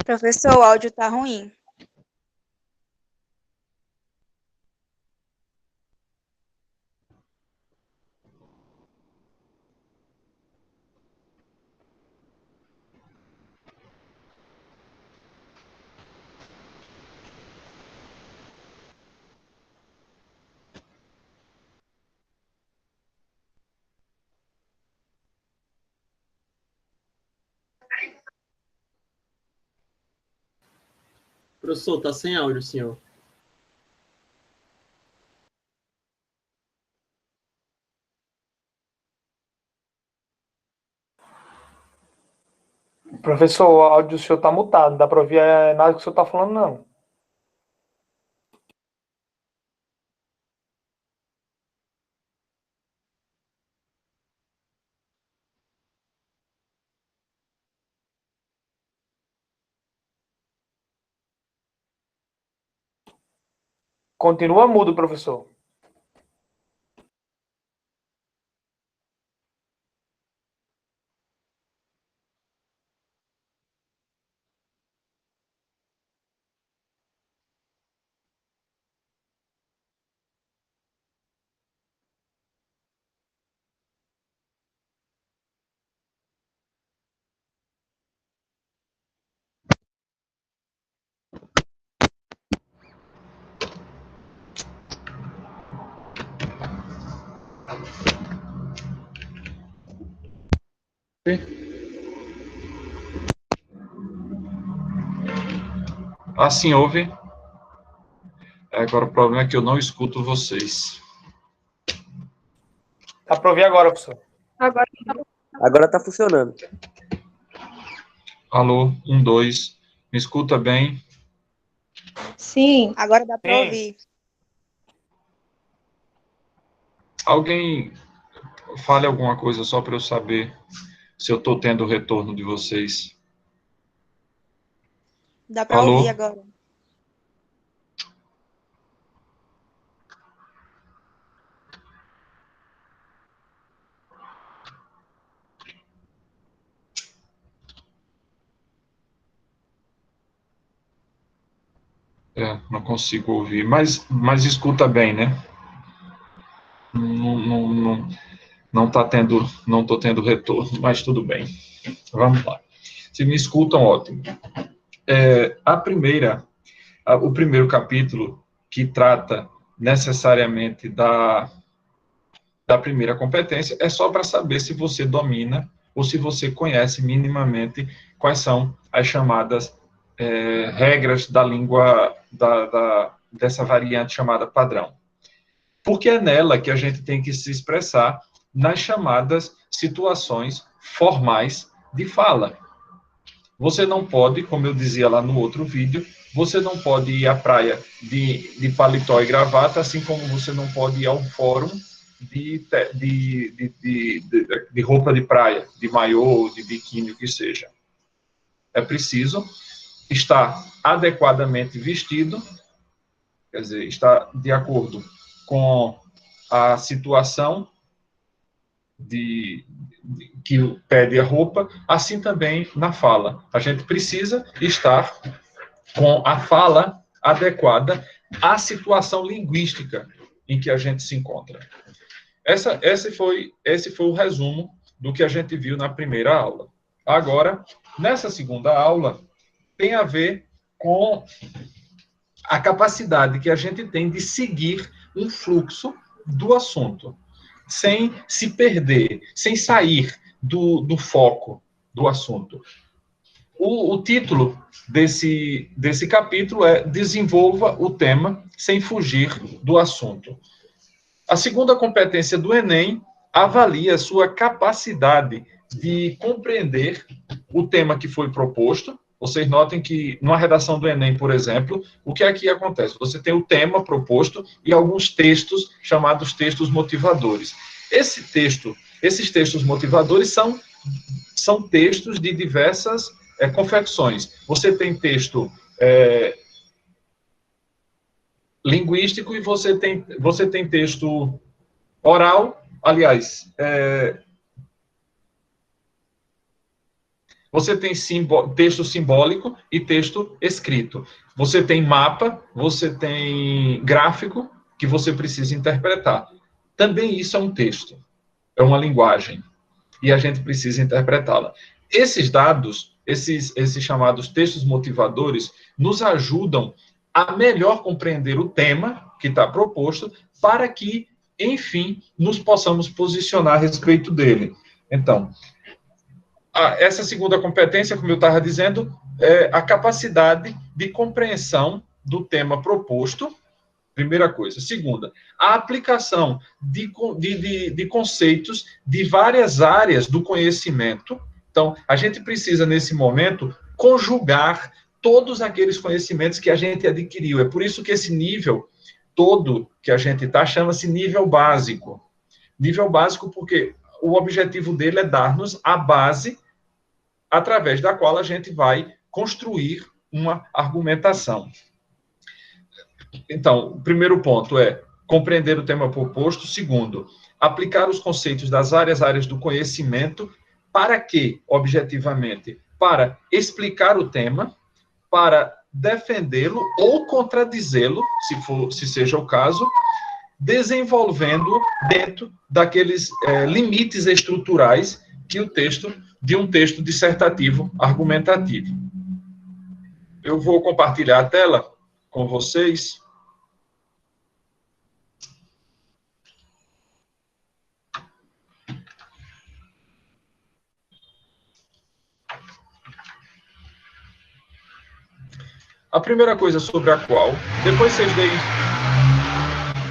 Professor, o áudio tá ruim. Professor, tá sem áudio, senhor. Professor, o áudio do senhor está mutado, não dá para ouvir nada que o senhor está falando, não. Continua mudo, professor. Assim ouve. Agora o problema é que eu não escuto vocês. Dá para ouvir agora, professor. Agora tá funcionando. Alô, 1, 2. Me escuta bem? Sim, agora dá para Sim. ouvir. Alguém fale alguma coisa só para eu saber se eu estou tendo o retorno de vocês. Dá para Alô? ouvir agora. Não consigo ouvir, mas escuta bem, né? Não estou tendo retorno, mas tudo bem. Vamos lá. Se me escutam, ótimo. O primeiro capítulo, que trata necessariamente da primeira competência, é só para saber se você domina ou se você conhece minimamente quais são as chamadas regras da língua, dessa variante chamada padrão. Porque é nela que a gente tem que se expressar nas chamadas situações formais de fala. Você não pode, como eu dizia lá no outro vídeo, você não pode ir à praia de paletó e gravata, assim como você não pode ir ao fórum de roupa de praia, de maiô, de biquíni, o que seja. É preciso estar adequadamente vestido, quer dizer, estar de acordo com a situação que pede a roupa, assim também na fala. A gente precisa estar com a fala adequada à situação linguística em que a gente se encontra. Esse foi o resumo do que a gente viu na primeira aula. Agora, nessa segunda aula, tem a ver com a capacidade que a gente tem de seguir um fluxo do assunto, sem se perder, sem sair do foco do assunto. O título desse capítulo é Desenvolva o tema sem fugir do assunto. A segunda competência do Enem avalia a sua capacidade de compreender o tema que foi proposto. Vocês notem que, numa redação do Enem, por exemplo, o que aqui acontece? Você tem o tema proposto e alguns textos chamados textos motivadores. Esses textos motivadores são textos de diversas confecções. Você tem texto linguístico e você tem texto oral, aliás, Você tem texto simbólico e texto escrito. Você tem mapa, você tem gráfico que você precisa interpretar. Também isso é um texto, é uma linguagem, e a gente precisa interpretá-la. Esses dados, esses chamados textos motivadores, nos ajudam a melhor compreender o tema que está proposto, para que, enfim, nos possamos posicionar a respeito dele. Então, essa segunda competência, como eu estava dizendo, é a capacidade de compreensão do tema proposto, primeira coisa. Segunda, a aplicação de conceitos de várias áreas do conhecimento. Então, a gente precisa, nesse momento, conjugar todos aqueles conhecimentos que a gente adquiriu. É por isso que esse nível todo que a gente está chama-se nível básico. Nível básico porque o objetivo dele é dar-nos a base através da qual a gente vai construir uma argumentação. Então, o primeiro ponto é compreender o tema proposto. Segundo, aplicar os conceitos das várias áreas do conhecimento. Para quê, objetivamente? Para explicar o tema, para defendê-lo ou contradizê-lo, se seja o caso, desenvolvendo dentro daqueles limites estruturais que de um texto dissertativo argumentativo. Eu vou compartilhar a tela com vocês. A primeira coisa sobre a qual, depois vocês deem...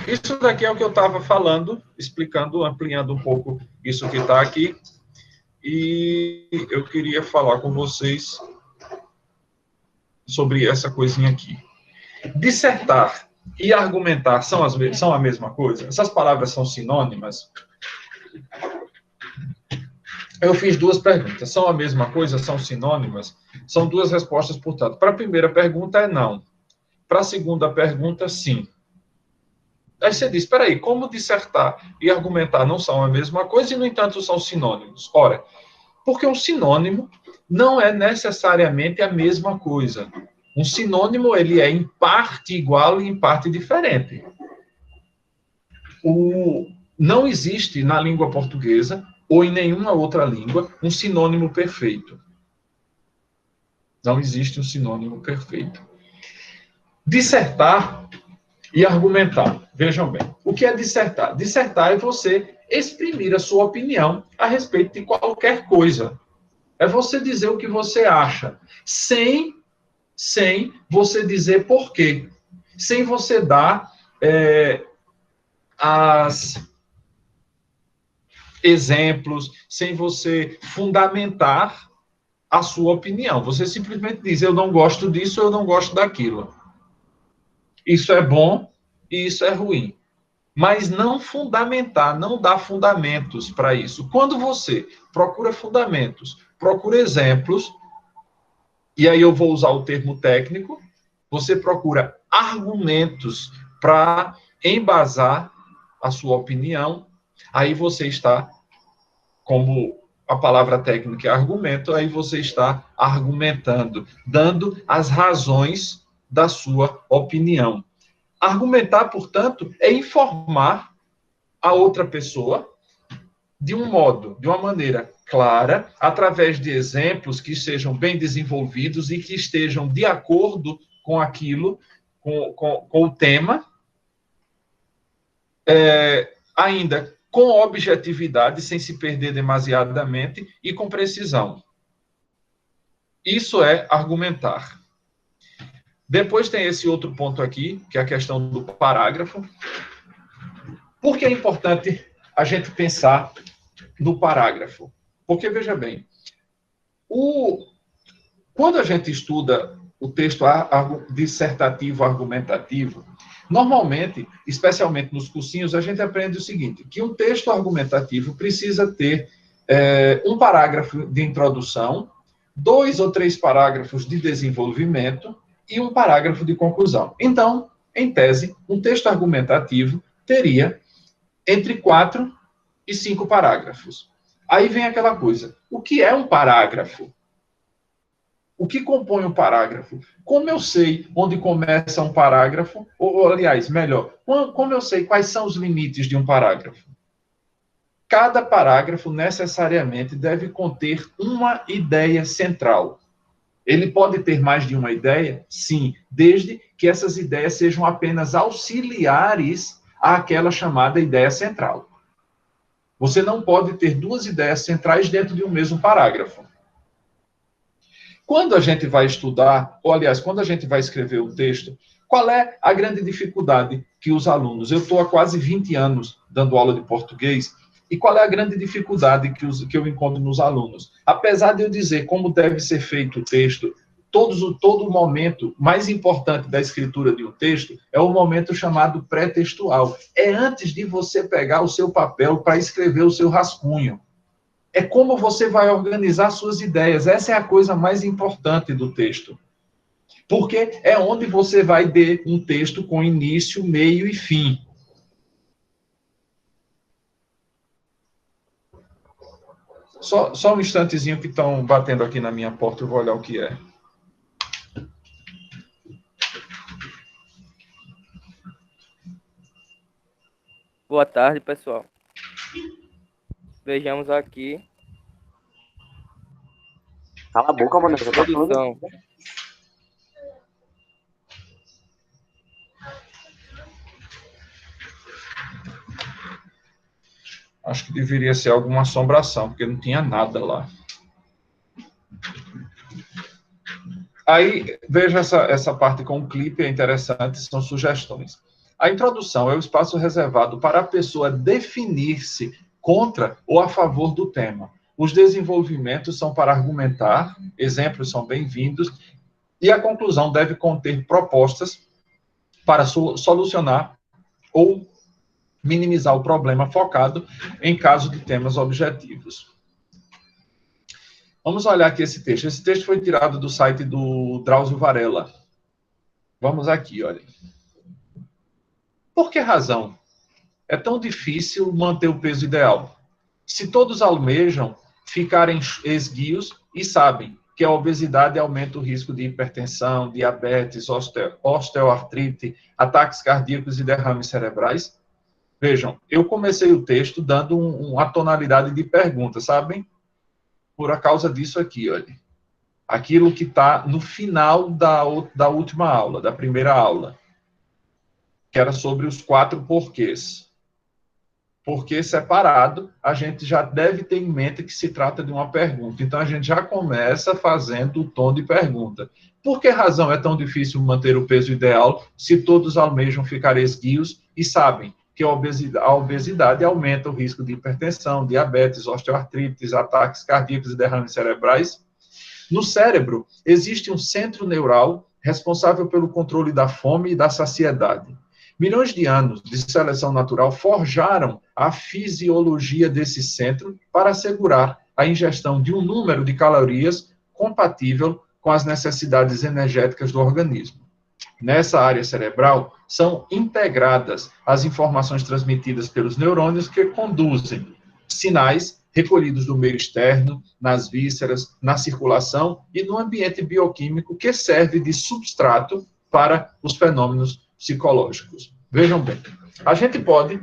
Isso daqui é o que eu estava falando, explicando, ampliando um pouco isso que está aqui. E eu queria falar com vocês sobre essa coisinha aqui. Dissertar e argumentar são a mesma coisa? Essas palavras são sinônimas? Eu fiz duas perguntas. São a mesma coisa? São sinônimas? São duas respostas, portanto. Para a primeira pergunta é não. Para a segunda pergunta, sim. Aí você diz, espera aí, como dissertar e argumentar não são a mesma coisa e, no entanto, são sinônimos? Ora, porque um sinônimo não é necessariamente a mesma coisa. Um sinônimo, ele é em parte igual e em parte diferente. Não existe na língua portuguesa ou em nenhuma outra língua um sinônimo perfeito. Não existe um sinônimo perfeito. Dissertar e argumentar. Vejam bem, o que é dissertar? Dissertar é você exprimir a sua opinião a respeito de qualquer coisa. É você dizer o que você acha, sem você dizer por quê. Sem você dar exemplos, sem você fundamentar a sua opinião. Você simplesmente diz, eu não gosto disso, eu não gosto daquilo. Isso é bom e isso é ruim. Mas não fundamentar, não dar fundamentos para isso. Quando você procura fundamentos, procura exemplos, e aí eu vou usar o termo técnico, você procura argumentos para embasar a sua opinião, aí você está, como a palavra técnica é argumento, aí você está argumentando, dando as razões da sua opinião. Argumentar, portanto, é informar a outra pessoa de um modo, de uma maneira clara, através de exemplos que sejam bem desenvolvidos e que estejam de acordo com aquilo, com o tema, ainda com objetividade, sem se perder demasiadamente, e com precisão. Isso é argumentar. Depois tem esse outro ponto aqui, que é a questão do parágrafo. Por que é importante a gente pensar no parágrafo? Porque, veja bem, quando a gente estuda o texto dissertativo argumentativo, normalmente, especialmente nos cursinhos, a gente aprende o seguinte, que um texto argumentativo precisa ter um parágrafo de introdução, 2 ou 3 parágrafos de desenvolvimento e um parágrafo de conclusão. Então, em tese, um texto argumentativo teria entre 4 e 5 parágrafos. Aí vem aquela coisa, o que é um parágrafo? O que compõe um parágrafo? Como eu sei onde começa um parágrafo? Ou aliás, melhor, como eu sei quais são os limites de um parágrafo? Cada parágrafo necessariamente deve conter uma ideia central. Ele pode ter mais de uma ideia? Sim, desde que essas ideias sejam apenas auxiliares àquela chamada ideia central. Você não pode ter duas ideias centrais dentro de um mesmo parágrafo. Quando a gente vai estudar, ou aliás, quando a gente vai escrever o texto, qual é a grande dificuldade que os alunos... Eu estou há quase 20 anos dando aula de português, e qual é a grande dificuldade que eu encontro nos alunos? Apesar de eu dizer como deve ser feito o texto, todo o momento mais importante da escritura de um texto é o momento chamado pré-textual. É antes de você pegar o seu papel para escrever o seu rascunho. É como você vai organizar suas ideias. Essa é a coisa mais importante do texto. Porque é onde você vai ter um texto com início, meio e fim. Só um instantezinho que estão batendo aqui na minha porta, eu vou olhar o que é. Boa tarde, pessoal. Vejamos aqui. Cala a boca, mano. Já tá falando. Produção. Acho que deveria ser alguma assombração, porque não tinha nada lá. Aí, veja essa parte com o clipe, é interessante, são sugestões. A introdução é o espaço reservado para a pessoa definir-se contra ou a favor do tema. Os desenvolvimentos são para argumentar, exemplos são bem-vindos, e a conclusão deve conter propostas para solucionar ou minimizar o problema focado em caso de temas objetivos. Vamos olhar aqui esse texto. Esse texto foi tirado do site do Drauzio Varela. Vamos aqui, olhem. Por que razão é tão difícil manter o peso ideal? Se todos almejam ficarem esguios e sabem que a obesidade aumenta o risco de hipertensão, diabetes, osteoartrite, ataques cardíacos e derrames cerebrais. Vejam, eu comecei o texto dando uma tonalidade de pergunta, sabem? Por causa disso aqui, olha. Aquilo que está no final da última aula, da primeira aula, que era sobre os 4 porquês. Porque separado, a gente já deve ter em mente que se trata de uma pergunta. Então, a gente já começa fazendo o tom de pergunta. Por que razão é tão difícil manter o peso ideal se todos almejam ficar esguios e sabem que a obesidade aumenta o risco de hipertensão, diabetes, osteoartrite, ataques cardíacos e derrames cerebrais? No cérebro, existe um centro neural responsável pelo controle da fome e da saciedade. Milhões de anos de seleção natural forjaram a fisiologia desse centro para assegurar a ingestão de um número de calorias compatível com as necessidades energéticas do organismo. Nessa área cerebral, são integradas as informações transmitidas pelos neurônios que conduzem sinais recolhidos do meio externo, nas vísceras, na circulação e no ambiente bioquímico que serve de substrato para os fenômenos psicológicos. Vejam bem, a gente pode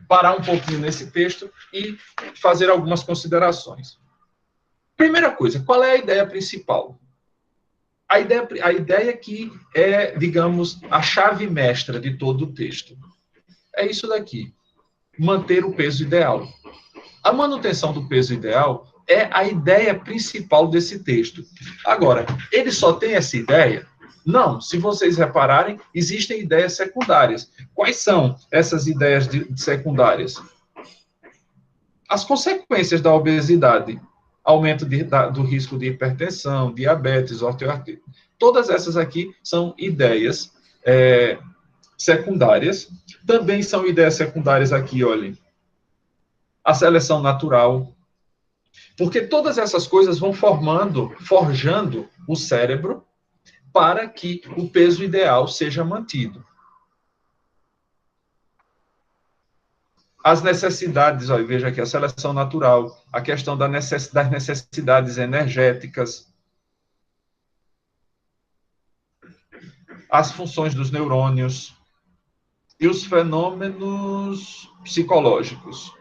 parar um pouquinho nesse texto e fazer algumas considerações. Primeira coisa, qual é a ideia principal? A ideia que é, digamos, a chave mestra de todo o texto. É isso daqui, manter o peso ideal. A manutenção do peso ideal é a ideia principal desse texto. Agora, ele só tem essa ideia? Não, se vocês repararem, existem ideias secundárias. Quais são essas ideias secundárias? As consequências da obesidade. Aumento do risco de hipertensão, diabetes, osteoartrite. Todas essas aqui são ideias secundárias. Também são ideias secundárias aqui, olhem. A seleção natural. Porque todas essas coisas vão forjando o cérebro para que o peso ideal seja mantido. As necessidades, ó, veja aqui, a seleção natural, a questão das necessidades energéticas, as funções dos neurônios e os fenômenos psicológicos.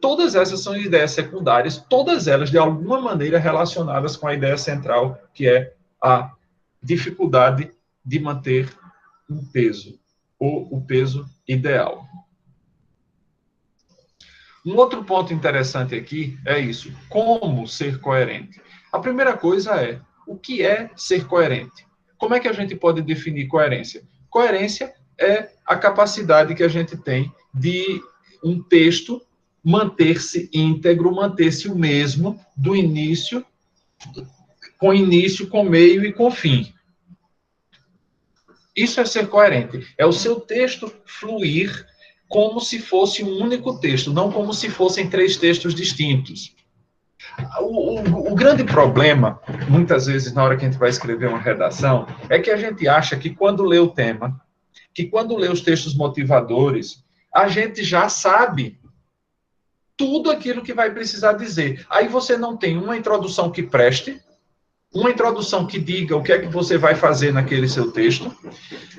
Todas essas são ideias secundárias, todas elas, de alguma maneira, relacionadas com a ideia central, que é a dificuldade de manter um peso, ou o peso ideal. Um outro ponto interessante aqui é isso: como ser coerente? A primeira coisa é, o que é ser coerente? Como é que a gente pode definir coerência? Coerência é a capacidade que a gente tem de um texto manter-se íntegro, manter-se o mesmo do início, com meio e com fim. Isso é ser coerente. É o seu texto fluir como se fosse um único texto, não como se fossem 3 textos distintos. O grande problema, muitas vezes, na hora que a gente vai escrever uma redação, é que a gente acha que quando lê o tema, que quando lê os textos motivadores, a gente já sabe tudo aquilo que vai precisar dizer. Aí você não tem uma introdução que preste, uma introdução que diga o que é que você vai fazer naquele seu texto,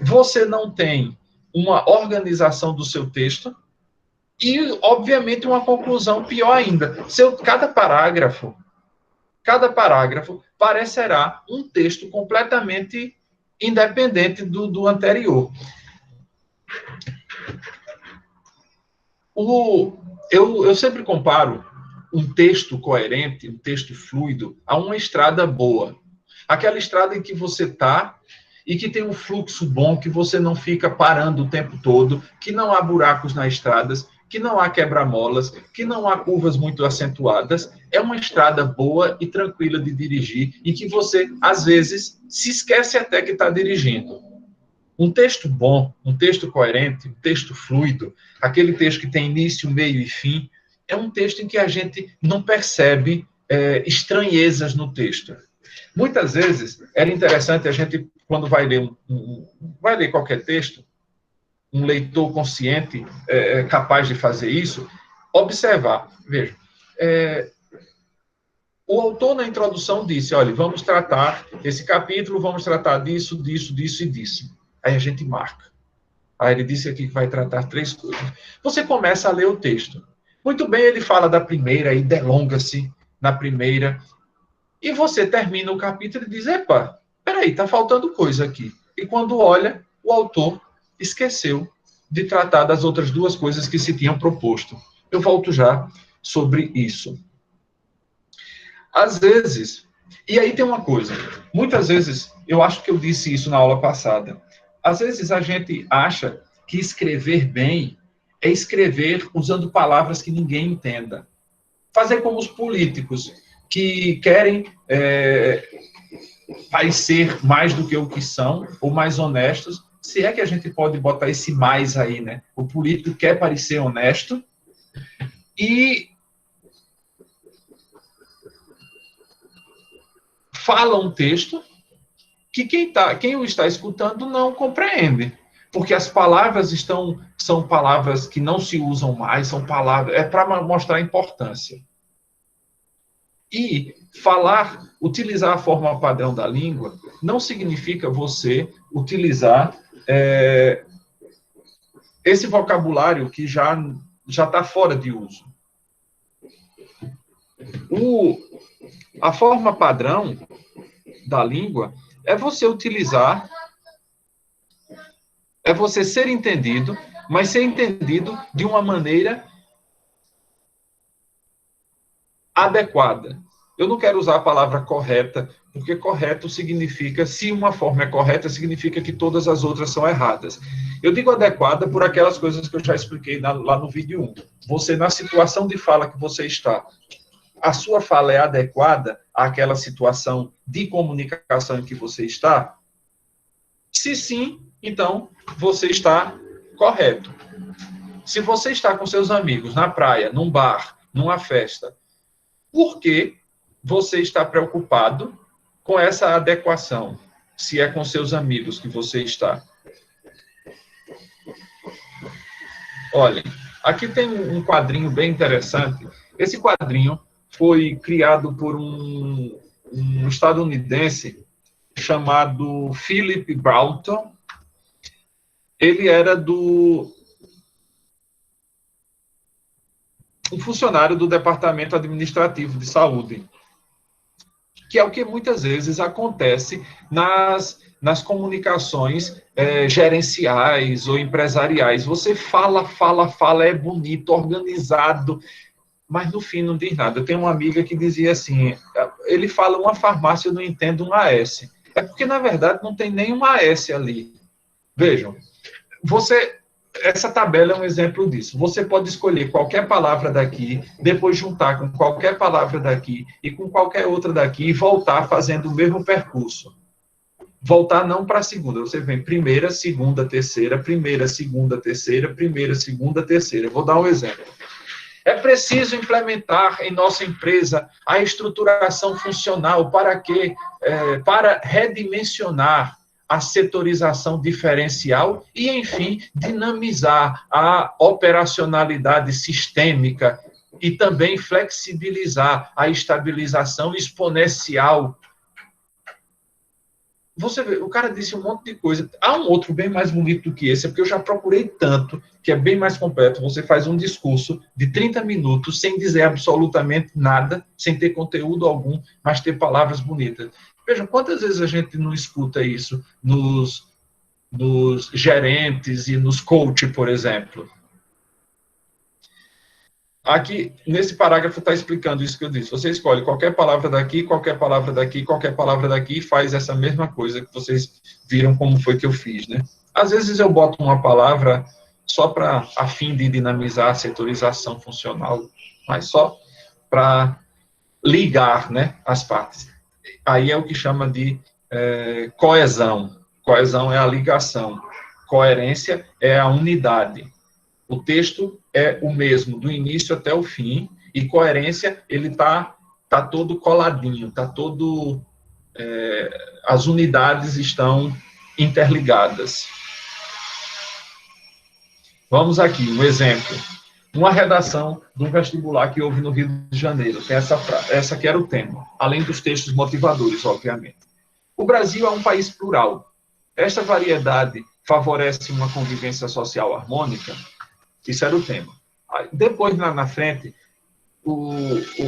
você não tem uma organização do seu texto e, obviamente, uma conclusão pior ainda. Cada parágrafo parecerá um texto completamente independente do anterior. Eu sempre comparo um texto coerente, um texto fluido, a uma estrada boa. Aquela estrada em que você está e que tem um fluxo bom, que você não fica parando o tempo todo, que não há buracos nas estradas, que não há quebra-molas, que não há curvas muito acentuadas. É uma estrada boa e tranquila de dirigir e que você, às vezes, se esquece até que está dirigindo. Um texto bom, um texto coerente, um texto fluido, aquele texto que tem início, meio e fim, é um texto em que a gente não percebe estranhezas no texto. Muitas vezes, era interessante a gente, quando vai ler qualquer texto, um leitor consciente, capaz de fazer isso, observar. Veja, o autor, na introdução, disse, olha, vamos tratar esse capítulo, vamos tratar disso, disso, disso e disso. Aí a gente marca. Aí ele disse aqui que vai tratar 3 coisas. Você começa a ler o texto. Muito bem, ele fala da primeira e delonga-se na primeira. E você termina o capítulo e diz, epa, peraí, está faltando coisa aqui. E quando olha, o autor esqueceu de tratar das outras 2 coisas que se tinham proposto. Eu volto já sobre isso. Às vezes, e aí tem uma coisa, muitas vezes, eu acho que eu disse isso na aula passada, às vezes a gente acha que escrever bem é escrever usando palavras que ninguém entenda. Fazer como os políticos, que querem parecer mais do que o que são, ou mais honestos, se é que a gente pode botar esse mais aí, né? O político quer parecer honesto e fala um texto que quem o está escutando não compreende. Porque as palavras são palavras que não se usam mais, são palavras... É para mostrar a importância. E utilizar a forma padrão da língua, não significa você utilizar esse vocabulário que já está fora de uso. A forma padrão da língua é você utilizar, é você ser entendido, mas ser entendido de uma maneira adequada. Eu não quero usar a palavra correta, porque correto significa, se uma forma é correta, significa que todas as outras são erradas. Eu digo adequada por aquelas coisas que eu já expliquei lá no vídeo 1. Você, na situação de fala que você está, a sua fala é adequada àquela situação de comunicação em que você está? Se sim, então você está correto. Se você está com seus amigos na praia, num bar, numa festa, por que você está preocupado com essa adequação, se é com seus amigos que você está? Olhem, aqui tem um quadrinho bem interessante. Esse quadrinho foi criado por um estadunidense chamado Philip Broughton. Ele era um funcionário do Departamento Administrativo de Saúde, que é o que muitas vezes acontece nas comunicações gerenciais ou empresariais. Você fala, é bonito, organizado, mas no fim não diz nada. Eu tenho uma amiga que dizia assim, ele fala uma farmácia, eu não entendo um AS. É porque, na verdade, não tem nenhum AS ali. Vejam, essa tabela é um exemplo disso. Você pode escolher qualquer palavra daqui, depois juntar com qualquer palavra daqui e com qualquer outra daqui e voltar fazendo o mesmo percurso. Voltar não para a segunda. Você vem primeira, segunda, terceira, primeira, segunda, terceira, primeira, segunda, terceira. Vou dar um exemplo. É preciso implementar em nossa empresa a estruturação funcional para quê? Para redimensionar a setorização diferencial e, enfim, dinamizar a operacionalidade sistêmica e também flexibilizar a estabilização exponencial. Você vê, o cara disse um monte de coisa. Há um outro bem mais bonito do que esse, porque eu já procurei tanto, que é bem mais completo. Você faz um discurso de 30 minutos sem dizer absolutamente nada, sem ter conteúdo algum, mas ter palavras bonitas. Vejam, quantas vezes a gente não escuta isso nos gerentes e nos coach, por exemplo. Aqui, nesse parágrafo, está explicando isso que eu disse. Você escolhe qualquer palavra daqui, qualquer palavra daqui, qualquer palavra daqui, e faz essa mesma coisa que vocês viram como foi que eu fiz, né? Às vezes eu boto uma palavra só a fim de dinamizar a setorização funcional, mas só para ligar, né, as partes. Aí é o que chama de coesão. Coesão é a ligação. Coerência é a unidade. O texto é o mesmo, do início até o fim, e coerência, ele tá todo coladinho, tá todo... as unidades estão interligadas. Vamos aqui, um exemplo. Uma redação de um vestibular que houve no Rio de Janeiro. Tem essa que era o tema, além dos textos motivadores, obviamente. O Brasil é um país plural. Esta variedade favorece uma convivência social harmônica? Isso era o tema. Depois, na frente,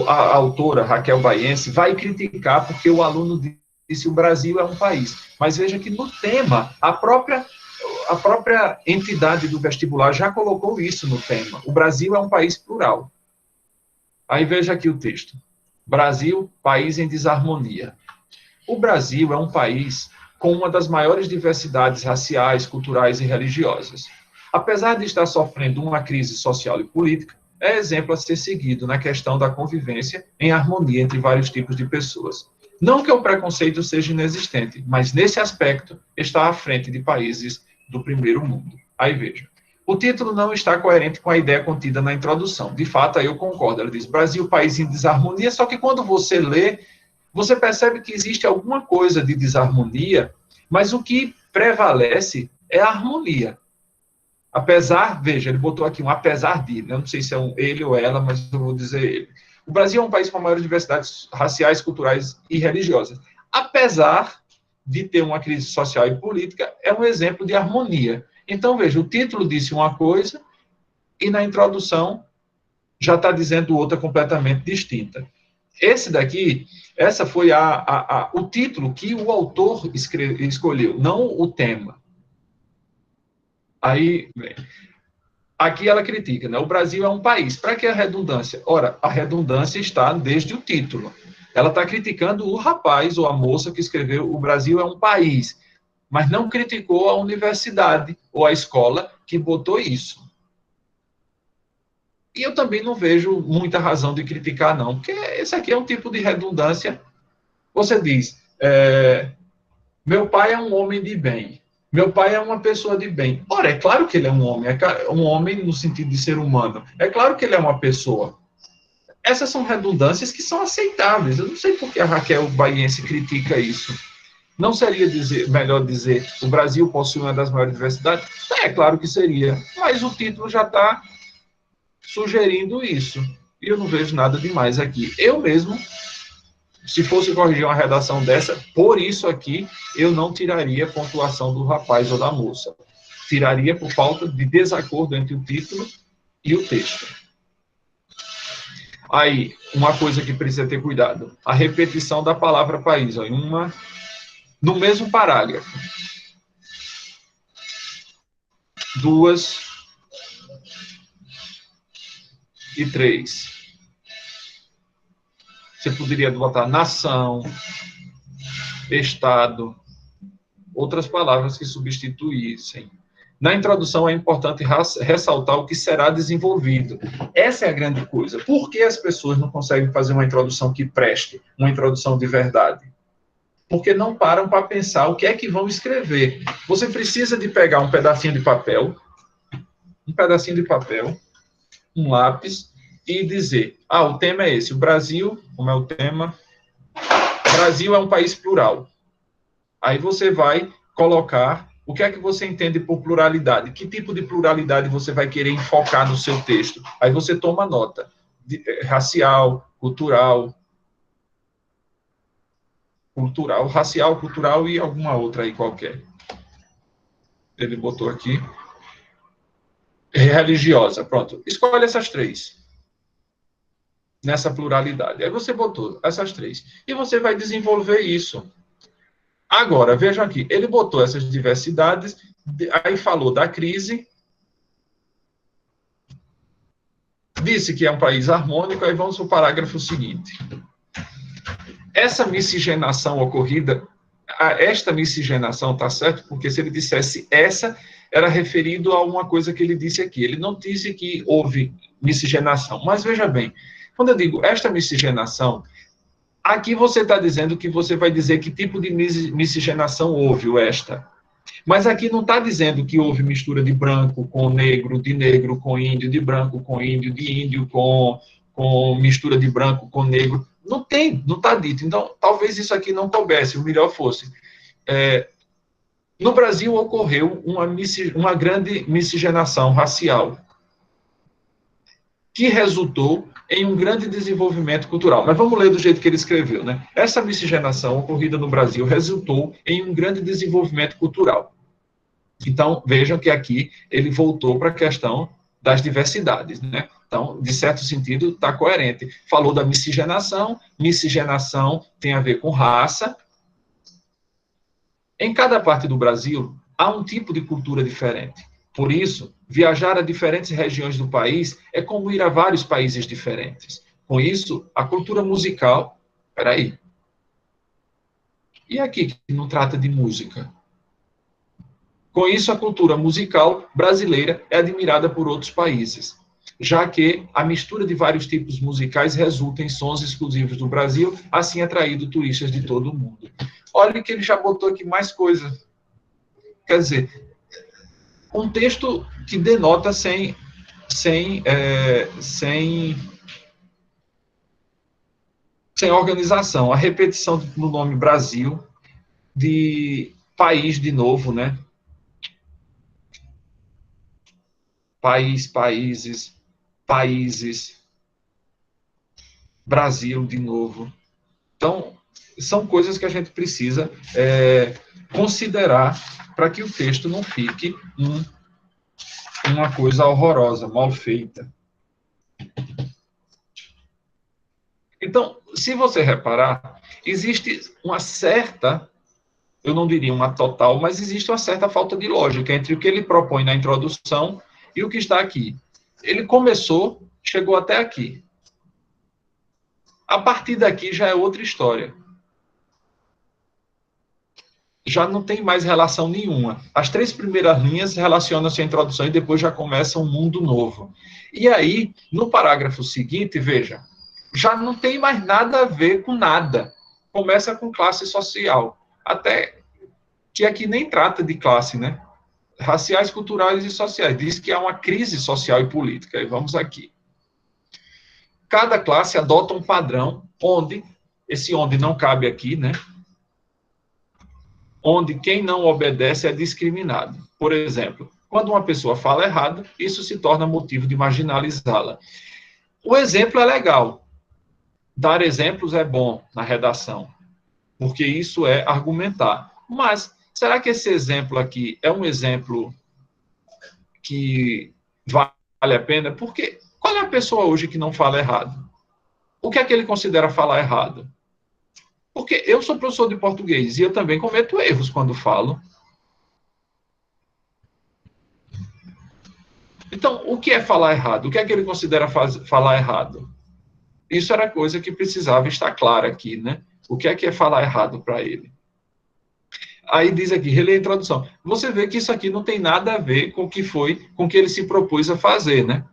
a autora, Raquel Baiense, vai criticar porque o aluno disse que o Brasil é um país. Mas veja que no tema, a própria entidade do vestibular já colocou isso no tema. O Brasil é um país plural. Aí veja aqui o texto. Brasil, país em desarmonia. O Brasil é um país com uma das maiores diversidades raciais, culturais e religiosas. Apesar de estar sofrendo uma crise social e política, é exemplo a ser seguido na questão da convivência em harmonia entre vários tipos de pessoas. Não que o preconceito seja inexistente, mas nesse aspecto está à frente de países do primeiro mundo. Aí veja. O título não está coerente com a ideia contida na introdução. De fato, aí eu concordo. Ela diz, Brasil, país em desarmonia, só que quando você lê, você percebe que existe alguma coisa de desarmonia, mas o que prevalece é a harmonia. Apesar, veja, ele botou aqui um apesar de, né? Não sei se é ele ou ela, mas eu vou dizer ele. O Brasil é um país com a maior diversidade raciais, culturais e religiosas. Apesar de ter uma crise social e política, é um exemplo de harmonia. Então, veja, o título disse uma coisa e na introdução já está dizendo outra completamente distinta. Esse daqui, essa foi o título que o autor escolheu, não o tema. Aí, aqui ela critica, né? O Brasil é um país. Para que a redundância? Ora, a redundância está desde o título. Ela está criticando o rapaz ou a moça que escreveu o Brasil é um país, mas não criticou a universidade ou a escola que botou isso. E eu também não vejo muita razão de criticar, não, porque esse aqui é um tipo de redundância. Você diz, meu pai é um homem de bem. Meu pai é uma pessoa de bem. Ora, é claro que ele é um homem no sentido de ser humano. É claro que ele é uma pessoa. Essas são redundâncias que são aceitáveis. Eu não sei por que a Raquel Baiense critica isso. Não seria melhor dizer o Brasil possui uma das maiores diversidades? É claro que seria. Mas o título já está sugerindo isso. E eu não vejo nada demais aqui. Eu mesmo Se fosse corrigir uma redação dessa, por isso aqui, eu não tiraria a pontuação do rapaz ou da moça. Tiraria por falta de desacordo entre o título e o texto. Aí, uma coisa que precisa ter cuidado. A repetição da palavra país. Ó, no mesmo parágrafo. 2 e 3. Você poderia botar nação, estado, outras palavras que substituíssem. Na introdução é importante ressaltar o que será desenvolvido. Essa é a grande coisa. Por que as pessoas não conseguem fazer uma introdução que preste, uma introdução de verdade? Porque não param para pensar o que é que vão escrever. Você precisa de pegar um pedacinho de papel, um lápis, e dizer, o tema é esse, o Brasil, como é o tema? O Brasil é um país plural. Aí você vai colocar o que é que você entende por pluralidade, que tipo de pluralidade você vai querer enfocar no seu texto. Aí você toma nota, racial, racial, cultural e alguma outra aí qualquer. Ele botou aqui. Religiosa, pronto. Escolhe essas 3. Nessa pluralidade. Aí você botou essas 3. E você vai desenvolver isso. Agora, vejam aqui. Ele botou essas diversidades, aí falou da crise, disse que é um país harmônico, aí vamos para o parágrafo seguinte. Essa miscigenação ocorrida, esta miscigenação, tá certo? Porque se ele dissesse essa, era referido a uma coisa que ele disse aqui. Ele não disse que houve miscigenação. Mas veja bem, quando eu digo esta miscigenação, aqui você está dizendo que você vai dizer que tipo de miscigenação houve esta. Mas aqui não está dizendo que houve mistura de branco com negro, de negro com índio, de branco com índio, de índio com mistura de branco com negro. Não tem, não está dito. Então, talvez isso aqui não coubesse, o melhor fosse. No Brasil ocorreu uma grande miscigenação racial, que resultou em um grande desenvolvimento cultural. Mas vamos ler do jeito que ele escreveu, né? Essa miscigenação ocorrida no Brasil resultou em um grande desenvolvimento cultural. Então, vejam que aqui ele voltou para a questão das diversidades, né? Então, de certo sentido, está coerente. Falou da miscigenação tem a ver com raça. Em cada parte do Brasil, há um tipo de cultura diferente. Por isso, viajar a diferentes regiões do país é como ir a vários países diferentes. Com isso, a cultura musical... Espera e aqui que não trata de música? Com isso, a cultura musical brasileira é admirada por outros países, já que a mistura de vários tipos musicais resulta em sons exclusivos do Brasil, assim atraindo turistas de todo o mundo. Olha que ele já botou aqui mais coisa. Quer dizer, um texto que denota sem organização. A repetição no nome Brasil, de país de novo, né? País, países, Brasil de novo. Então, são coisas que a gente precisa considerar para que o texto não fique uma coisa horrorosa, mal feita. Então, se você reparar, existe uma certa, eu não diria uma total, mas existe uma certa falta de lógica entre o que ele propõe na introdução e o que está aqui. Ele começou, chegou até aqui. A partir daqui já é outra história. Já não tem mais relação nenhuma. As 3 primeiras linhas relacionam-se à introdução e depois já começa um mundo novo. E aí, no parágrafo seguinte, veja, já não tem mais nada a ver com nada. Começa com classe social. Até que aqui nem trata de classe, né? Raciais, culturais e sociais. Diz que há uma crise social e política. E vamos aqui. Cada classe adota um padrão onde, esse onde não cabe aqui, né? Onde quem não obedece é discriminado. Por exemplo, quando uma pessoa fala errado, isso se torna motivo de marginalizá-la. O exemplo é legal, dar exemplos é bom na redação, porque isso é argumentar. Mas, será que esse exemplo aqui é um exemplo que vale a pena? Porque qual é a pessoa hoje que não fala errado? O que é que ele considera falar errado? Porque eu sou professor de português e eu também cometo erros quando falo. Então, o que é falar errado? O que é que ele considera falar errado? Isso era coisa que precisava estar clara aqui, né? O que é falar errado para ele? Aí diz aqui, relê a introdução. Você vê que isso aqui não tem nada a ver com o que com o que ele se propôs a fazer, né?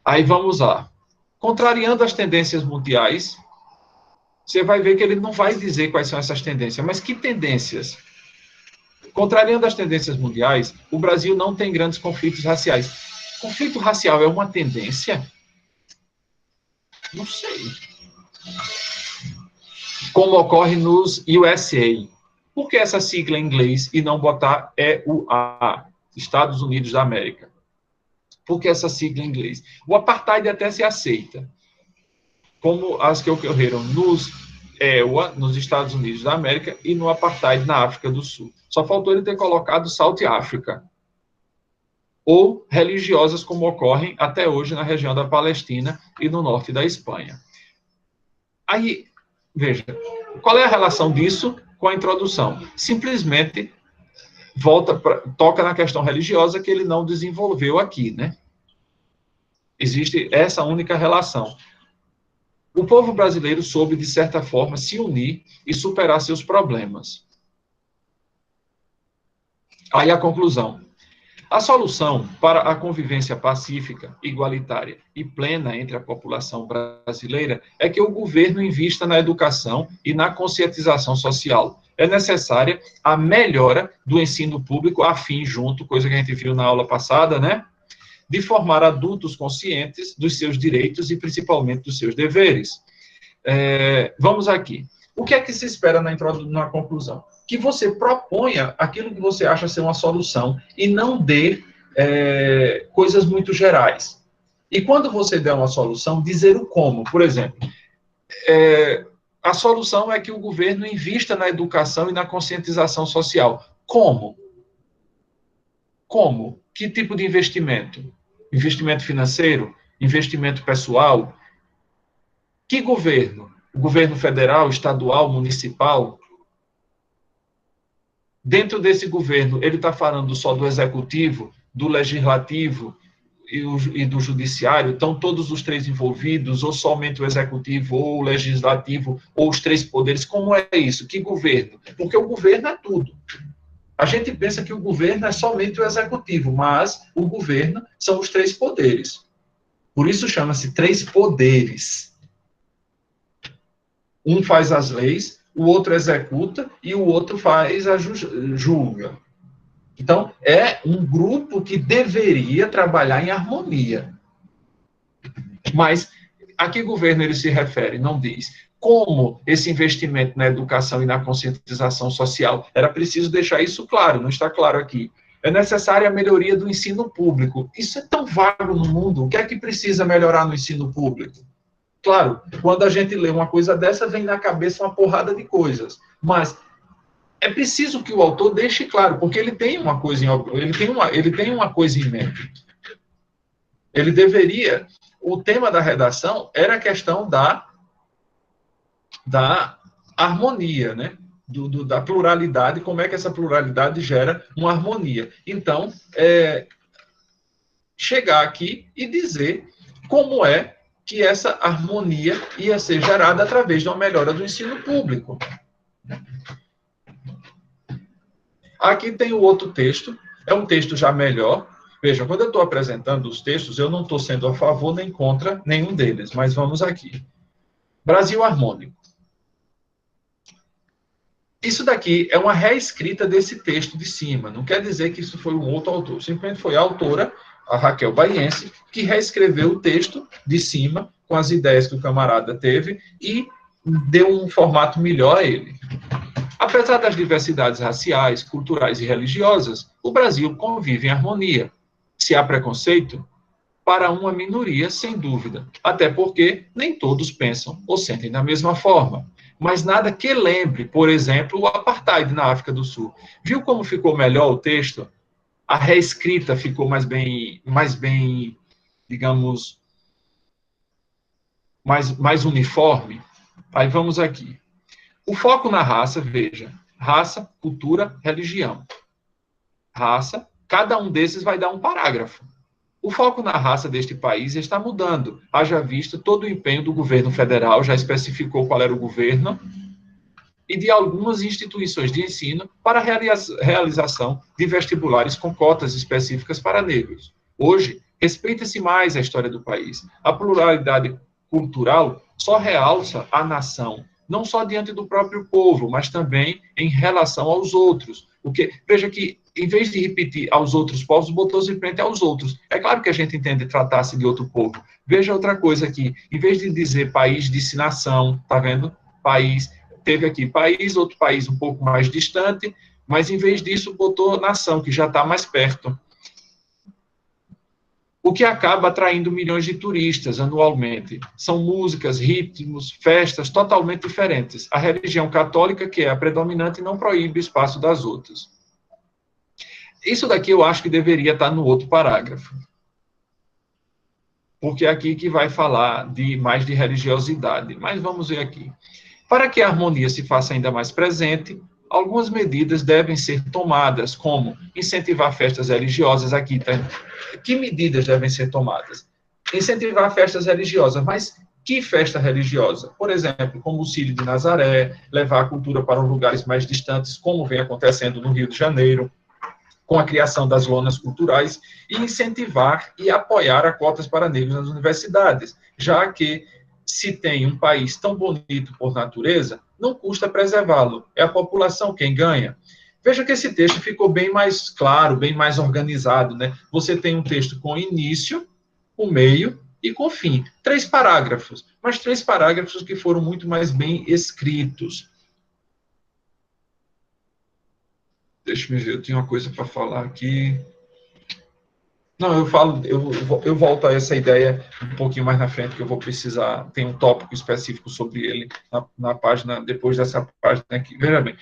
Aí vamos lá. Contrariando as tendências mundiais, você vai ver que ele não vai dizer quais são essas tendências. Mas que tendências? Contrariando as tendências mundiais, o Brasil não tem grandes conflitos raciais. Conflito racial é uma tendência? Não sei. Como ocorre nos USA. Por que essa sigla em inglês e não botar EUA, Estados Unidos da América? Por que essa sigla em inglês? O apartheid até se aceita, como as que ocorreram nos EUA, nos Estados Unidos da América, e no apartheid na África do Sul. Só faltou ele ter colocado South África. Ou religiosas, como ocorrem até hoje na região da Palestina e no norte da Espanha. Aí, veja, qual é a relação disso com a introdução? Simplesmente toca na questão religiosa que ele não desenvolveu aqui, né? Existe essa única relação. O povo brasileiro soube, de certa forma, se unir e superar seus problemas. Aí a conclusão. A solução para a convivência pacífica, igualitária e plena entre a população brasileira é que o governo invista na educação e na conscientização social. É necessária a melhora do ensino público a fim junto, coisa que a gente viu na aula passada, né? De formar adultos conscientes dos seus direitos e principalmente dos seus deveres. Vamos aqui. O que é que se espera na conclusão? Que você proponha aquilo que você acha ser uma solução e não dê coisas muito gerais. E quando você der uma solução, dizer o como. Por exemplo, a solução é que o governo invista na educação e na conscientização social. Como? Como? Que tipo de investimento? Investimento financeiro? Investimento pessoal? Que governo? O governo federal, estadual, municipal? Dentro desse governo, ele está falando só do executivo, do legislativo e do judiciário? Estão todos os três envolvidos, ou somente o executivo, ou o legislativo, ou os três poderes? Como é isso? Que governo? Porque o governo é tudo. A gente pensa que o governo é somente o executivo, mas o governo são os três poderes. Por isso chama-se três poderes. Um faz as leis, o outro executa e o outro faz a julga. Então, é um grupo que deveria trabalhar em harmonia. Mas a que governo ele se refere? Não diz. Como esse investimento na educação e na conscientização social? Era preciso deixar isso claro, não está claro aqui. É necessária a melhoria do ensino público. Isso é tão vago no mundo. O que é que precisa melhorar no ensino público? Claro, quando a gente lê uma coisa dessa, vem na cabeça uma porrada de coisas. Mas é preciso que o autor deixe claro, porque ele tem uma coisa em mente. Ele deveria... O tema da redação era a questão da harmonia, né? Da pluralidade, como é que essa pluralidade gera uma harmonia. Então, chegar aqui e dizer como é que essa harmonia ia ser gerada através de uma melhora do ensino público. Aqui tem o outro texto, é um texto já melhor. Veja, quando eu estou apresentando os textos, eu não estou sendo a favor nem contra nenhum deles, mas vamos aqui. Brasil harmônico. Isso daqui é uma reescrita desse texto de cima, não quer dizer que isso foi um outro autor, simplesmente foi a autora, a Raquel Baiense, que reescreveu o texto de cima, com as ideias que o camarada teve, e deu um formato melhor a ele. Apesar das diversidades raciais, culturais e religiosas, o Brasil convive em harmonia. Se há preconceito, para uma minoria, sem dúvida. Até porque nem todos pensam ou sentem da mesma forma. Mas nada que lembre, por exemplo, o apartheid na África do Sul. Viu como ficou melhor o texto? A reescrita ficou mais bem, digamos, mais uniforme. Aí vamos aqui. O foco na raça, veja, raça, cultura, religião. Raça, cada um desses vai dar um parágrafo. O foco na raça deste país está mudando. Haja visto todo o empenho do governo federal, já especificou qual era o governo, e de algumas instituições de ensino para a realização de vestibulares com cotas específicas para negros. Hoje, respeita-se mais a história do país. A pluralidade cultural só realça a nação, não só diante do próprio povo, mas também em relação aos outros. Veja que, em vez de repetir aos outros povos, botou-se em frente aos outros. É claro que a gente entende tratar-se de outro povo. Veja outra coisa aqui. Em vez de dizer país, disse nação, tá vendo? País. Teve aqui país, outro país um pouco mais distante, mas em vez disso botou nação, que já está mais perto. O que acaba atraindo milhões de turistas anualmente. São músicas, ritmos, festas totalmente diferentes. A religião católica, que é a predominante, não proíbe o espaço das outras. Isso daqui eu acho que deveria estar no outro parágrafo. Porque é aqui que vai falar mais de religiosidade. Mas vamos ver aqui. Para que a harmonia se faça ainda mais presente, algumas medidas devem ser tomadas, como incentivar festas religiosas. Aqui tá. Que medidas devem ser tomadas? Incentivar festas religiosas, mas que festa religiosa? Por exemplo, como o Círio de Nazaré, levar a cultura para lugares mais distantes, como vem acontecendo no Rio de Janeiro, com a criação das lonas culturais, e incentivar e apoiar a cotas para negros nas universidades, já que se tem um país tão bonito por natureza, não custa preservá-lo. É a população quem ganha. Veja que esse texto ficou bem mais claro, bem mais organizado, né? Você tem um texto com início, com meio e com fim. 3 parágrafos, mas 3 parágrafos que foram muito mais bem escritos. Deixa eu ver, eu tenho uma coisa para falar aqui. Não, eu volto a essa ideia um pouquinho mais na frente, que eu vou precisar, tem um tópico específico sobre ele na página, depois dessa página aqui. Veja bem,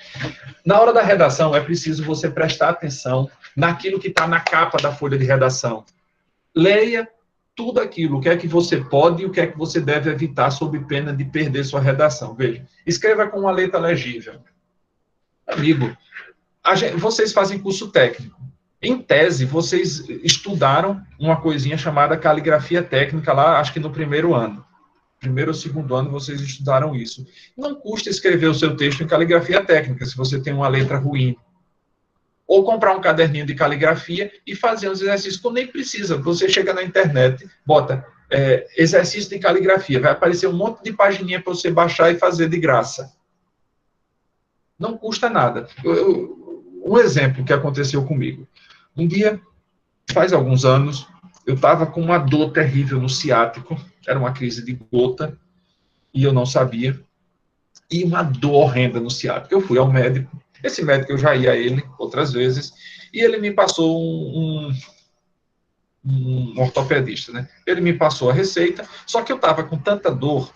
na hora da redação é preciso você prestar atenção naquilo que está na capa da folha de redação. Leia tudo aquilo, o que é que você pode e o que é que você deve evitar sob pena de perder sua redação. Veja, escreva com uma letra legível. Amigo, vocês fazem curso técnico. Em tese, vocês estudaram uma coisinha chamada caligrafia técnica lá, acho que no primeiro ano. Primeiro ou segundo ano, vocês estudaram isso. Não custa escrever o seu texto em caligrafia técnica, se você tem uma letra ruim. Ou comprar um caderninho de caligrafia e fazer uns exercícios, que nem precisa. Você chega na internet, bota exercício de caligrafia, vai aparecer um monte de pagininha para você baixar e fazer de graça. Não custa nada. Um exemplo que aconteceu comigo. Um dia, faz alguns anos, eu estava com uma dor terrível no ciático, era uma crise de gota, e eu não sabia, e uma dor horrenda no ciático. Eu fui ao médico, esse médico eu já ia a ele outras vezes, e ele me passou um ortopedista, né? Ele me passou a receita, só que eu estava com tanta dor,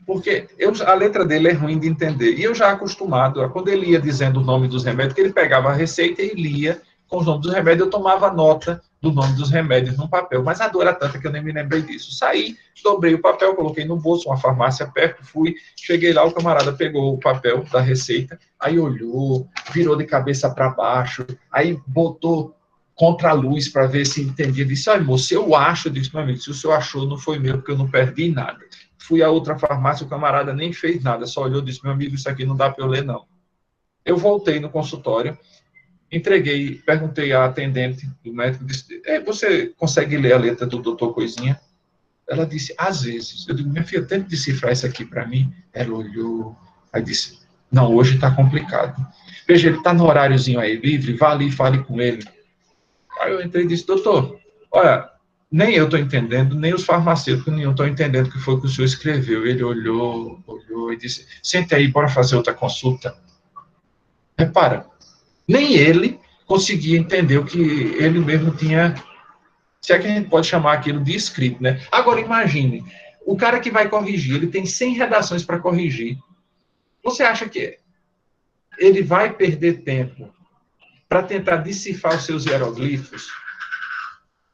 porque a letra dele é ruim de entender, e eu já acostumado, quando ele ia dizendo o nome dos remédios, que ele pegava a receita e lia com os nomes dos remédios, eu tomava nota do nome dos remédios no papel, mas a dor era tanta que eu nem me lembrei disso. Saí, dobrei o papel, coloquei no bolso, uma farmácia perto, fui, cheguei lá, o camarada pegou o papel da receita, aí olhou, virou de cabeça para baixo, aí botou contra a luz para ver se entendia, disse, olha, moço, eu acho, disse, meu amigo, se o senhor achou, não foi meu, porque eu não perdi nada. Fui a outra farmácia, o camarada nem fez nada, só olhou e disse, meu amigo, isso aqui não dá para eu ler, não. Eu voltei no consultório, entreguei, perguntei à atendente do médico, disse, você consegue ler a letra do doutor Coisinha? Ela disse, às vezes. Eu digo, minha filha, tente decifrar isso aqui para mim. Ela olhou, aí disse, não, hoje está complicado. Veja, ele está no horáriozinho aí livre, vá ali e fale com ele. Aí eu entrei e disse, doutor, olha, nem eu estou entendendo, nem os farmacêuticos nenhum estão entendendo o que foi que o senhor escreveu. Ele olhou e disse, sente aí, bora fazer outra consulta. Repara, nem ele conseguia entender o que ele mesmo tinha Se é que a gente pode chamar aquilo de escrito, né? Agora, imagine, o cara que vai corrigir, ele tem 100 redações para corrigir. Você acha que ele vai perder tempo para tentar decifrar os seus hieroglifos?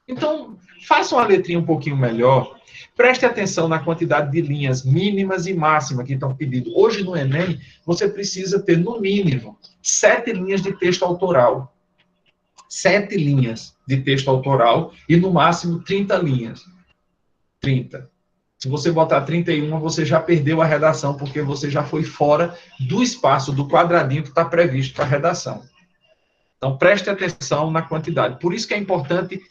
Então, faça uma letrinha um pouquinho melhor. Preste atenção na quantidade de linhas mínimas e máximas que estão pedidas. Hoje, no Enem, você precisa ter, no mínimo, 7 linhas de texto autoral. 7 linhas de texto autoral e, no máximo, 30 linhas. 30. Se você botar 31, você já perdeu a redação, porque você já foi fora do espaço, do quadradinho que está previsto para a redação. Então, preste atenção na quantidade. Por isso que é importante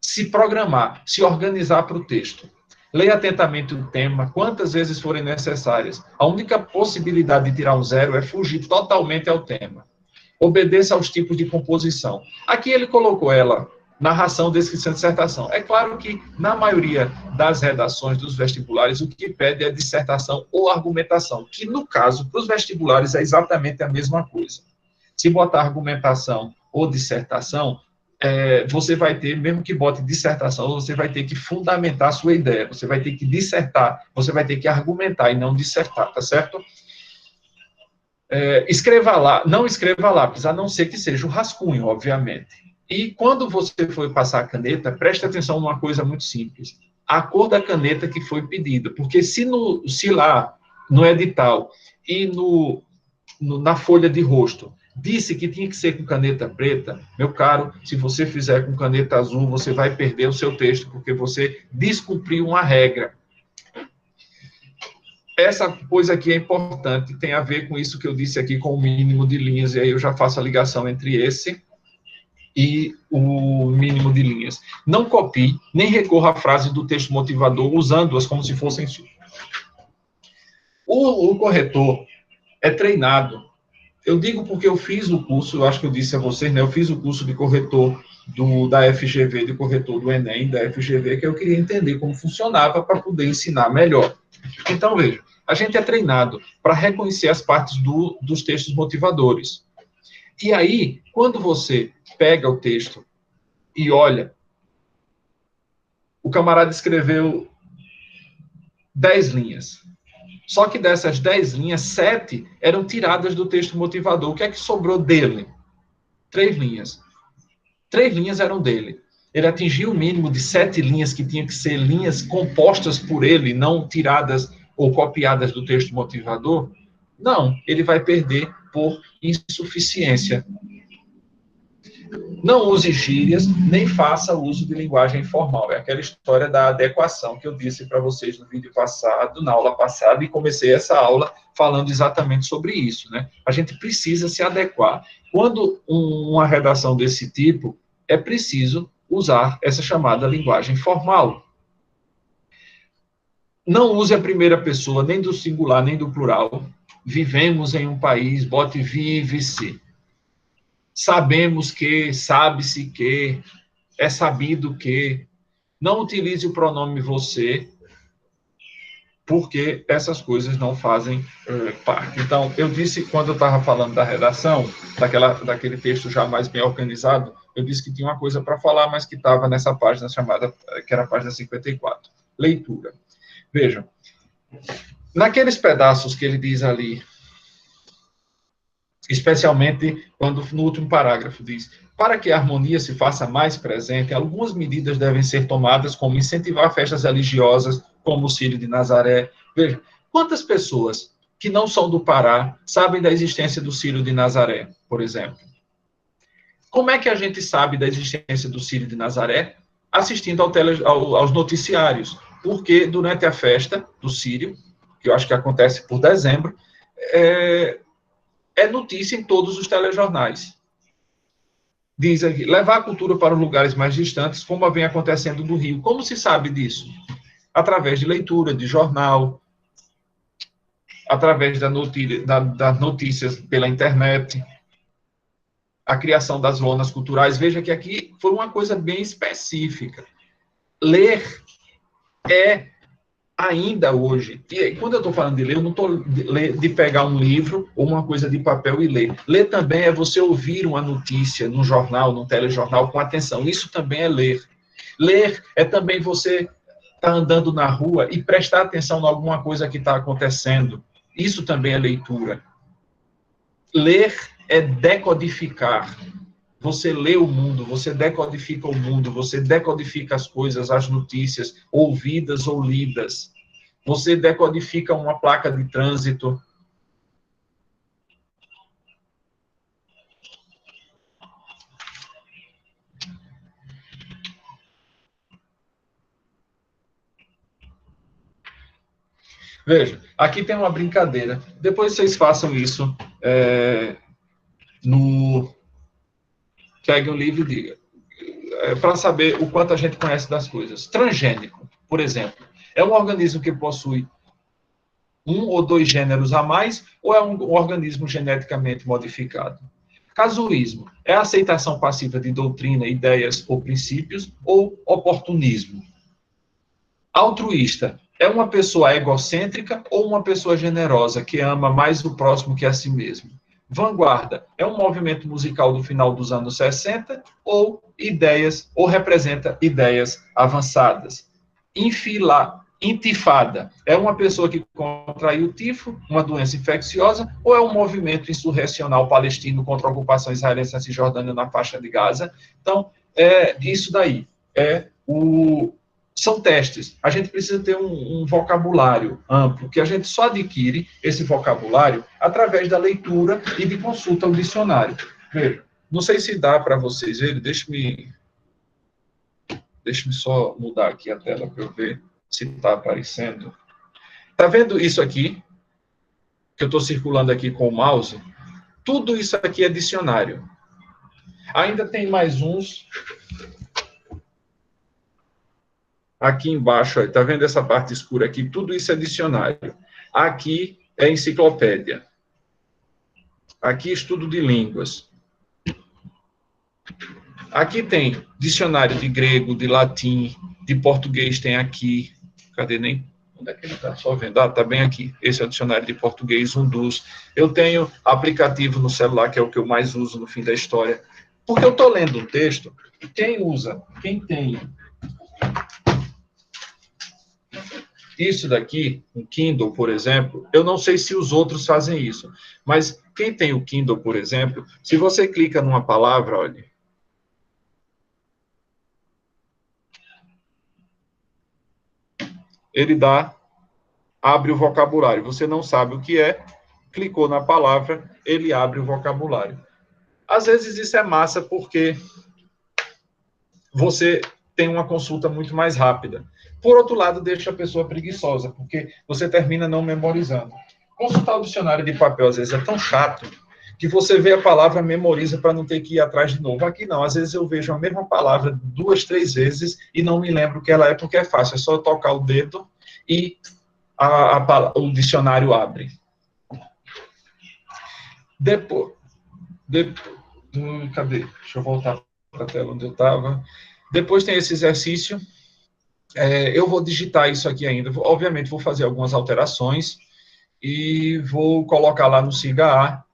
se programar, se organizar para o texto. Leia atentamente o tema, quantas vezes forem necessárias. A única possibilidade de tirar um 0 é fugir totalmente ao tema. Obedeça aos tipos de composição. Aqui ele colocou narração, descrição, dissertação. É claro que, na maioria das redações dos vestibulares, o que pede é dissertação ou argumentação, que, no caso, para os vestibulares, é exatamente a mesma coisa. Se botar argumentação ou dissertação, você vai ter, mesmo que bote dissertação, você vai ter que fundamentar a sua ideia, você vai ter que dissertar, você vai ter que argumentar e não dissertar, tá certo? Escreva lá, não escreva lápis, a não ser que seja o rascunho, obviamente. E quando você for passar a caneta, preste atenção numa coisa muito simples. A cor da caneta que foi pedida, porque se lá no edital e na folha de rosto disse que tinha que ser com caneta preta, meu caro, se você fizer com caneta azul, você vai perder o seu texto, porque você descumpriu uma regra. Essa coisa aqui é importante, tem a ver com isso que eu disse aqui, com o mínimo de linhas, e aí eu já faço a ligação entre esse e o mínimo de linhas. Não copie, nem recorra à frase do texto motivador, usando-as como se fossem suas. O corretor é treinado. Eu digo porque eu fiz o curso, eu acho que eu disse a vocês, né? Eu fiz o curso de corretor da FGV, de corretor do Enem, da FGV, que eu queria entender como funcionava para poder ensinar melhor. Então, veja, a gente é treinado para reconhecer as partes dos textos motivadores. E aí, quando você pega o texto e olha, o camarada escreveu 10 linhas. Só que dessas 10 linhas, 7 eram tiradas do texto motivador. O que é que sobrou dele? 3 linhas. 3 linhas eram dele. Ele atingiu o mínimo de 7 linhas, que tinham que ser linhas compostas por ele, não tiradas ou copiadas do texto motivador. Não, ele vai perder por insuficiência. Não use gírias, nem faça uso de linguagem informal. É aquela história da adequação que eu disse para vocês no vídeo passado, na aula passada, e comecei essa aula falando exatamente sobre isso, né? A gente precisa se adequar. Quando uma redação desse tipo, é preciso usar essa chamada linguagem formal. Não use a primeira pessoa, nem do singular, nem do plural. Vivemos em um país, bote vive-se. Sabemos que, sabe-se que, é sabido que. Não utilize o pronome você, porque essas coisas não fazem parte. Então, eu disse, quando eu estava falando da redação, daquele texto já mais bem organizado, eu disse que tinha uma coisa para falar, mas que estava nessa página chamada, que era a página 54. Leitura. Vejam, naqueles pedaços que ele diz ali, especialmente quando no último parágrafo diz: para que a harmonia se faça mais presente, algumas medidas devem ser tomadas, como incentivar festas religiosas, como o Círio de Nazaré. Veja, quantas pessoas que não são do Pará sabem da existência do Círio de Nazaré, por exemplo? Como é que a gente sabe da existência do Círio de Nazaré? Assistindo aos noticiários, porque durante a festa do Círio, que eu acho que acontece por dezembro, é notícia em todos os telejornais. Diz aqui, levar a cultura para os lugares mais distantes, como vem acontecendo no Rio. Como se sabe disso? Através de leitura, de jornal, através das notícias pela internet, a criação das lonas culturais. Veja que aqui foi uma coisa bem específica. Ler é ainda hoje, e quando eu estou falando de ler, eu não estou de pegar um livro ou uma coisa de papel e ler. Ler também é você ouvir uma notícia num jornal, num telejornal com atenção. Isso também é ler. Ler é também você estar andando na rua e prestar atenção em alguma coisa que está acontecendo. Isso também é leitura. Ler é decodificar. Você lê o mundo, você decodifica o mundo, você decodifica as coisas, as notícias, ouvidas ou lidas. Você decodifica uma placa de trânsito. Veja, aqui tem uma brincadeira. Depois vocês façam isso Pegue um livro e diga. Para saber o quanto a gente conhece das coisas. Transgênico, por exemplo, é um organismo que possui um ou dois gêneros a mais, ou é um organismo geneticamente modificado? Casuísmo é a aceitação passiva de doutrina, ideias ou princípios, ou oportunismo? Altruísta é uma pessoa egocêntrica ou uma pessoa generosa que ama mais o próximo que a si mesmo? Vanguarda é um movimento musical do final dos anos 60 ou representa ideias avançadas? Intifada é uma pessoa que contraiu tifo, uma doença infecciosa, ou é um movimento insurrecional palestino contra a ocupação israelense na Cisjordânia, na faixa de Gaza? Então, isso daí são testes. A gente precisa ter um vocabulário amplo, que a gente só adquire esse vocabulário através da leitura e de consulta ao dicionário. Veja, não sei se dá para vocês verem, deixe-me só mudar aqui a tela para eu ver se está aparecendo. Está vendo isso aqui? Que eu estou circulando aqui com o mouse? Tudo isso aqui é dicionário. Ainda tem mais uns aqui embaixo, está vendo essa parte escura aqui? Tudo isso é dicionário. Aqui é enciclopédia. Aqui estudo de línguas. Aqui tem dicionário de grego, de latim, de português tem aqui. Cadê nem? Onde é que ele está? Só vendo. Está bem aqui. Esse é o dicionário de português, um dos. Eu tenho aplicativo no celular, que é o que eu mais uso no fim da história. Porque eu estou lendo um texto, quem tem isso daqui, um Kindle, por exemplo, eu não sei se os outros fazem isso, mas quem tem o Kindle, por exemplo, se você clica numa palavra, olha, ele abre o vocabulário. Você não sabe o que é, clicou na palavra, ele abre o vocabulário. Às vezes isso é massa porque você tem uma consulta muito mais rápida. Por outro lado, deixa a pessoa preguiçosa, porque você termina não memorizando. Consultar o dicionário de papel, às vezes, é tão chato que você vê a palavra, memoriza para não ter que ir atrás de novo. Aqui não, às vezes eu vejo a mesma palavra 2, 3 vezes e não me lembro o que ela é, porque é fácil, é só eu tocar o dedo e o dicionário abre. Cadê? Deixa eu voltar para a tela onde eu estava. Depois tem esse exercício. Eu vou digitar isso aqui ainda. Obviamente, vou fazer algumas alterações e vou colocar lá no SIGA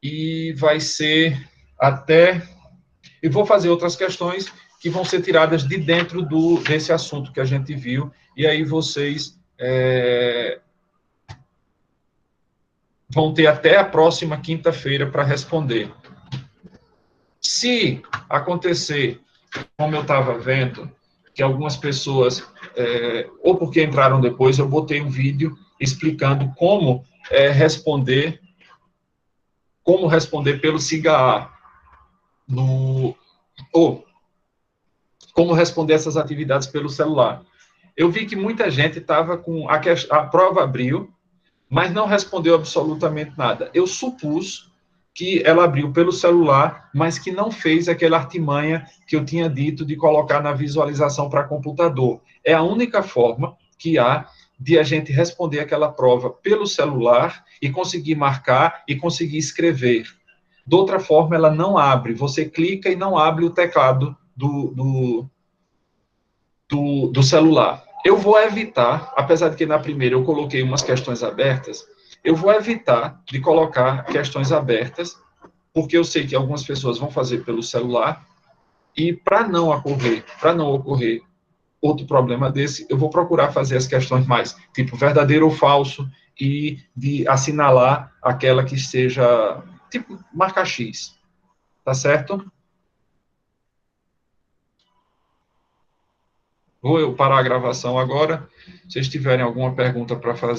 e vai ser e vou fazer outras questões que vão ser tiradas de dentro desse assunto que a gente viu, e aí vocês vão ter até a próxima quinta-feira para responder. Se acontecer, como eu estava vendo, que algumas pessoas, ou porque entraram depois, eu botei um vídeo explicando como responder pelo SIGA, ou como responder essas atividades pelo celular. Eu vi que muita gente estava com a prova abriu, mas não respondeu absolutamente nada. Eu supus que ela abriu pelo celular, mas que não fez aquela artimanha que eu tinha dito de colocar na visualização para computador. É a única forma que há de a gente responder aquela prova pelo celular e conseguir marcar e conseguir escrever. De outra forma, ela não abre. Você clica e não abre o teclado do celular. eu vou evitar, apesar de que na primeira eu coloquei umas questões abertas, eu vou evitar de colocar questões abertas, porque eu sei que algumas pessoas vão fazer pelo celular, e para não ocorrer outro problema desse, eu vou procurar fazer as questões mais, tipo, verdadeiro ou falso, e de assinalar aquela que seja, tipo, marca X. Tá certo? Vou eu parar a gravação agora. Se vocês tiverem alguma pergunta para fazer,